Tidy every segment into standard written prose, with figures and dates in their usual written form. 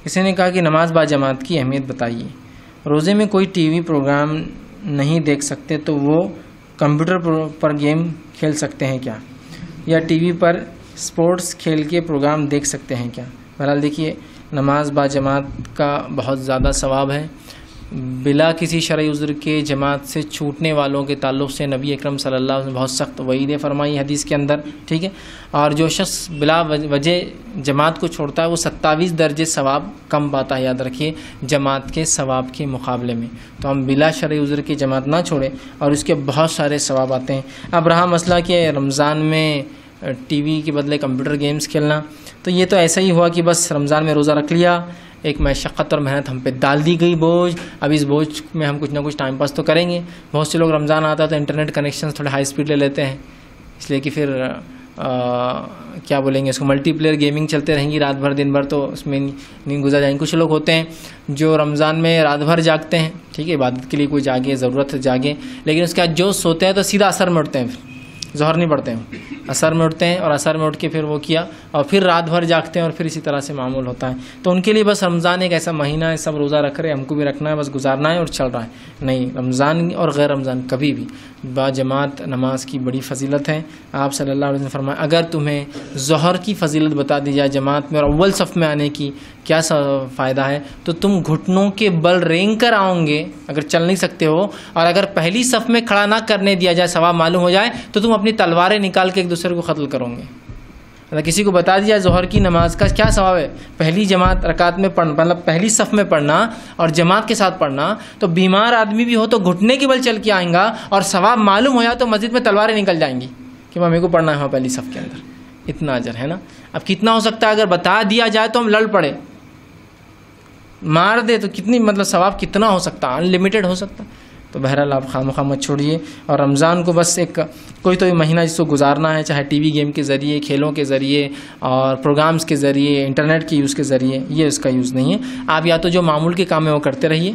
کسی نے کہا کہ نماز با جماعت کی اہمیت بتائیے. روزے میں کوئی ٹی وی پروگرام نہیں دیکھ سکتے تو وہ کمپیوٹر پر گیم کھیل سکتے ہیں کیا, یا ٹی وی پر سپورٹس کھیل کے پروگرام دیکھ سکتے ہیں کیا؟ بہرحال دیکھیے, نماز با جماعت کا بہت زیادہ ثواب ہے. بلا کسی شرعی عذر کے جماعت سے چھوٹنے والوں کے تعلق سے نبی اکرم صلی اللہ علیہ وسلم بہت سخت وعیدیں فرمائی حدیث کے اندر, ٹھیک ہے. اور جو شخص بلا وجہ جماعت کو چھوڑتا ہے وہ 27 درجے ثواب کم پاتا ہے, یاد رکھیے, جماعت کے ثواب کے مقابلے میں. تو ہم بلا شرعی عذر کی جماعت نہ چھوڑیں اور اس کے بہت سارے ثواب آتے ہیں. اب رہا مسئلہ کہ رمضان میں ٹی وی کے بدلے کمپیوٹر گیمز کھیلنا, تو یہ تو ایسا ہی ہوا کہ بس رمضان میں روزہ رکھ لیا, ایک مشقت اور محنت ہم پہ ڈال دی گئی بوجھ. اب اس بوجھ میں ہم کچھ نہ کچھ ٹائم پاس تو کریں گے. بہت سے لوگ رمضان آتا ہے تو انٹرنیٹ کنیکشنز تھوڑے ہائی اسپیڈ لے لیتے ہیں, اس لیے کہ پھر کیا بولیں گے اس کو, ملٹی پلیئر گیمنگ چلتے رہیں گی رات بھر دن بھر, تو اس میں نیند گزر جائیں گے. کچھ لوگ ہوتے ہیں جو رمضان میں رات بھر جاگتے ہیں, ٹھیک ہے, عبادت کے لیے کوئی جاگے, ضرورت ہے جاگے, لیکن اس کے بعد جو سوتے ہیں تو سیدھا اثر میں اٹھتے ہیں, پھر ظہر نہیں پڑھتے ہیں, اثر میں اٹھتے ہیں اور اثر میں اٹھ کے پھر وہ کیا اور پھر رات بھر جاگتے ہیں اور پھر اسی طرح سے معمول ہوتا ہے. تو ان کے لیے بس رمضان ایک ایسا مہینہ ہے, سب روزہ رکھ رہے ہیں, ہم کو بھی رکھنا ہے, بس گزارنا ہے اور چل رہا ہے. نہیں, رمضان اور غیر رمضان کبھی بھی با جماعت نماز کی بڑی فضیلت ہے. آپ صلی اللہ علیہ وسلم نے فرمایا اگر تمہیں ظہر کی فضیلت بتا دی جائے جماعت میں اور اول صف میں آنے کی کیا فائدہ ہے, تو تم گھٹنوں کے بل رینگ کر آؤ گے اگر چل نہیں سکتے ہو, اور اگر پہلی صف میں کھڑا نہ کرنے دیا جائے, ثواب معلوم ہو جائے, تو تم اپنی تلواریں نکال کے ایک دوسرے کو قتل کرو گے. اگر کسی کو بتا دیا ظہر کی نماز کا کیا ثواب ہے, پہلی جماعت رکعت میں پڑھنا, مطلب پہلی صف میں پڑھنا اور جماعت کے ساتھ پڑھنا, تو بیمار آدمی بھی ہو تو گھٹنے کے بل چل کے آئیں گا, اور ثواب معلوم ہو جائے تو مسجد میں تلواریں نکل جائیں گی کہ ممی کو پڑھنا ہے پہلی صف کے اندر. اتنا اجر ہے نا. اب کتنا ہو سکتا ہے, اگر بتا دیا جائے تو ہم لڑ پڑے, مار دے تو کتنی, مطلب ثواب کتنا ہو سکتا, ان لمیٹڈ ہو سکتا. تو بہرحال آپ خواہ مت چھوڑیے, اور رمضان کو بس ایک کوئی تو مہینہ جس کو گزارنا ہے, چاہے ٹی وی گیم کے ذریعے, کھیلوں کے ذریعے اور پروگرامز کے ذریعے, انٹرنیٹ کے یوز کے ذریعے, یہ اس کا یوز نہیں ہے. آپ یا تو جو معمول کے کام ہے وہ کرتے رہیے,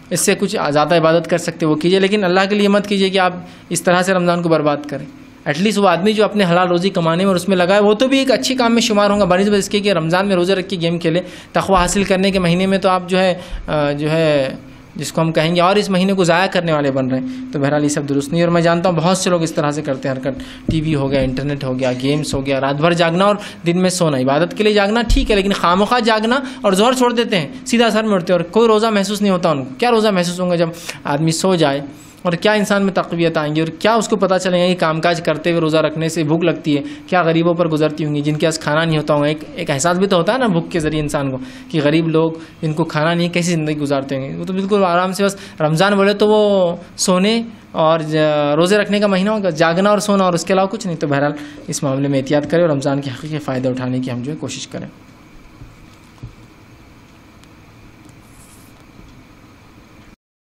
اس سے کچھ زیادہ عبادت کر سکتے وہ کیجیے, لیکن اللہ کے لیے مت کیجیے کہ آپ اس طرح سے رمضان کو برباد کریں. ایٹ لیسٹ وہ آدمی جو اپنے حلال روزی کمانے میں اور اس میں لگا ہے وہ تو بھی ایک اچھی کام میں شمار ہوگا, بنسبت اس کے کہ رمضان میں روزے رکھ کے گیم کھیلے. تقوی حاصل کرنے کے مہینے میں تو آپ جو ہے جس کو ہم کہیں گے اور اس مہینے کو ضائع کرنے والے بن رہے ہیں. تو بہرحال یہ سب درست نہیں, اور میں جانتا ہوں بہت سے لوگ اس طرح سے کرتے ہیں حرکت. ٹی وی ہو گیا, انٹرنیٹ ہو گیا, گیمز ہو گیا, رات بھر جاگنا اور دن میں سونا. عبادت کے لیے جاگنا ٹھیک ہے, لیکن خواہ جاگنا اور ظہر چھوڑ دیتے ہیں, سیدھا سر میں اٹھتے ہیں اور کوئی روزہ محسوس نہیں ہوتا ان کو. کیا روزہ محسوس ہوں گا جب آدمی سو جائے, اور کیا انسان میں تقویت آئیں گی, اور کیا اس کو پتہ چلے گا کہ کام کاج کرتے ہوئے روزہ رکھنے سے بھوک لگتی ہے, کیا غریبوں پر گزرتی ہوں گی جن کے پاس کھانا نہیں ہوتا ہوگا. ایک احساس بھی تو ہوتا ہے نا بھوک کے ذریعے انسان کو, کہ غریب لوگ جن کو کھانا نہیں کیسی زندگی گزارتے ہوں گے. وہ تو بالکل آرام سے, بس رمضان بولے تو وہ سونے اور روزے رکھنے کا مہینہ ہوگا, جاگنا اور سونا, اور اس کے علاوہ کچھ نہیں. تو بہرحال اس معاملے میں احتیاط کریں اور رمضان کے حقیقی فائدہ اٹھانے کی ہم جو ہے کوشش کریں.